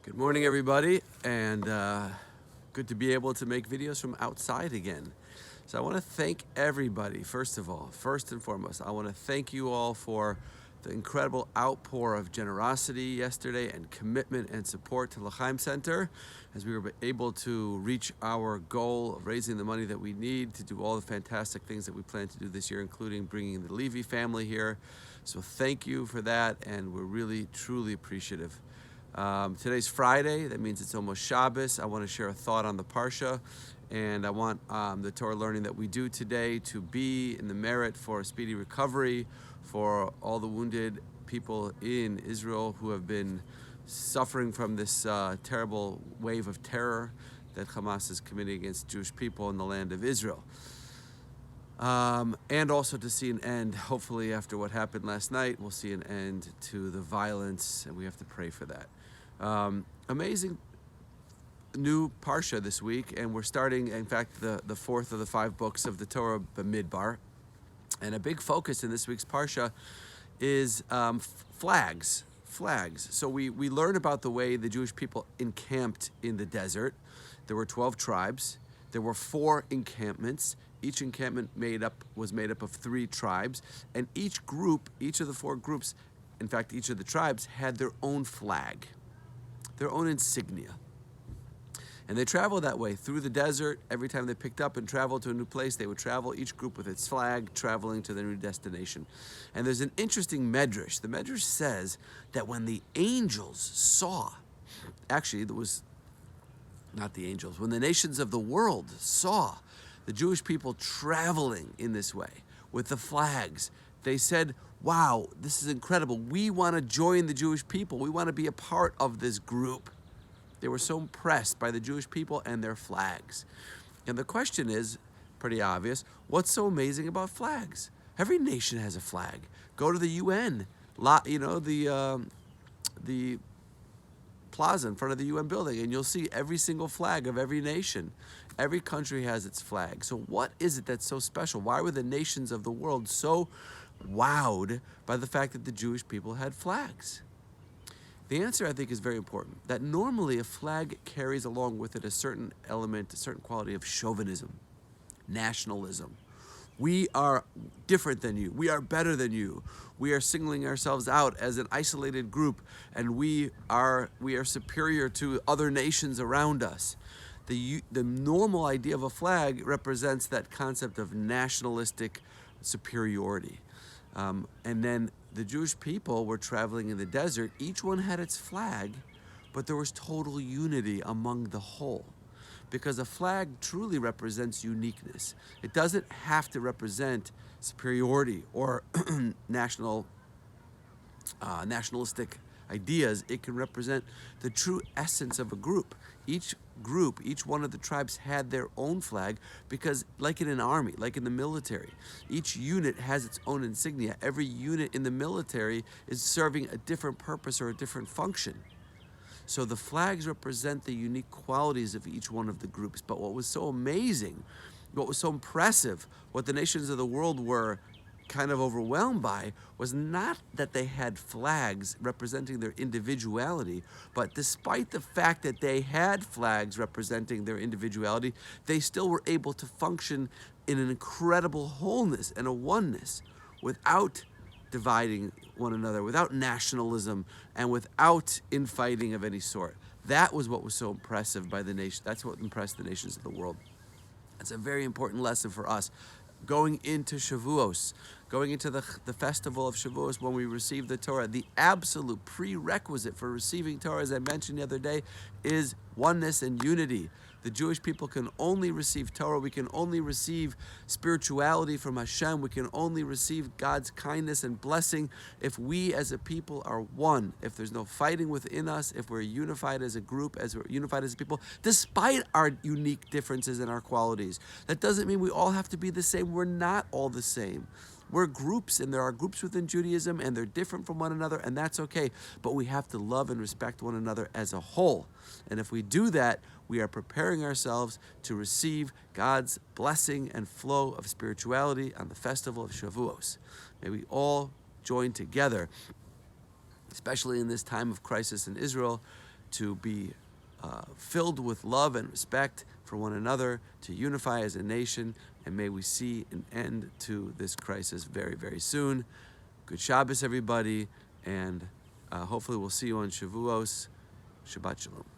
Good morning, everybody, and good to be able to make videos from outside again. So I want to thank everybody, first and foremost. I want to thank you all for the incredible outpour of generosity yesterday and commitment and support to L'Chaim Center as we were able to reach our goal of raising the money that we need to do all the fantastic things that we plan to do this year, including bringing the Levy family here. So thank you for that, and we're really, truly appreciative. Today's Friday, that means it's almost Shabbos. I want to share a thought on the Parsha, and I want the Torah learning that we do today to be in the merit for a speedy recovery for all the wounded people in Israel who have been suffering from this terrible wave of terror that Hamas is committing against Jewish people in the land of Israel. And also to see an end, hopefully after what happened last night, we'll see an end to the violence, and we have to pray for that. Amazing new Parsha this week, and we're starting, in fact, the fourth of the 5 books of the Torah, Bamidbar. And a big focus in this week's Parsha is flags. So we learn about the way the Jewish people encamped in the desert. There were 12 tribes. There were 4 encampments. Each encampment was made up of 3 tribes, and each of the 4 groups, in fact, each of the tribes had their own flag, their own insignia. And they traveled that way through the desert. Every time they picked up and traveled to a new place, they would travel, each group with its flag, traveling to their new destination. And there's an interesting medrash. The medrash says that when the angels saw, actually, it was not the angels, when the nations of the world saw the Jewish people traveling in this way with the flags, they said, wow, this is incredible. We want to join the Jewish people. We want to be a part of this group. They were so impressed by the Jewish people and their flags. And the question is pretty obvious. What's so amazing about flags? Every nation has a flag. Go to the UN, the plaza in front of the UN building, and you'll see every single flag of every nation. Every country has its flag. So what is it that's so special? Why were the nations of the world so wowed by the fact that the Jewish people had flags? The answer, I think, is very important. That normally a flag carries along with it a certain element, a certain quality of chauvinism, nationalism. We are different than you. We are better than you. We are singling ourselves out as an isolated group, and we are superior to other nations around us. The normal idea of a flag represents that concept of nationalistic superiority. And then the Jewish people were traveling in the desert. Each one had its flag, but there was total unity among the whole. Because a flag truly represents uniqueness. It doesn't have to represent superiority or nationalistic ideas. It can represent the true essence of a group. Each one of the tribes had their own flag because, like in an army, like in the military, each unit has its own insignia. Every unit in the military is serving a different purpose or a different function. So the flags represent the unique qualities of each one of the groups. But what was so amazing, what was so impressive, what the nations of the world were kind of overwhelmed by was not that they had flags representing their individuality, but despite the fact that they had flags representing their individuality, they still were able to function in an incredible wholeness and a oneness without dividing one another, without nationalism, and without infighting of any sort. That was what was so impressive by the nation. That's what impressed the nations of the world. It's a very important lesson for us. Going into Shavuos, going into the festival of Shavuos when we receive the Torah, the absolute prerequisite for receiving Torah, as I mentioned the other day, is oneness and unity. The Jewish people can only receive Torah. We can only receive spirituality from Hashem. We can only receive God's kindness and blessing if we as a people are one, if there's no fighting within us, if we're unified as a group, as we're unified as a people, despite our unique differences and our qualities. That doesn't mean we all have to be the same. We're not all the same. We're groups, and there are groups within Judaism, and they're different from one another, and that's okay. But we have to love and respect one another as a whole. And if we do that, we are preparing ourselves to receive God's blessing and flow of spirituality on the festival of Shavuos. May we all join together, especially in this time of crisis in Israel, to be filled with love and respect for one another, to unify as a nation, and may we see an end to this crisis very, very soon. Good Shabbos, everybody, and hopefully we'll see you on Shavuos. Shabbat Shalom.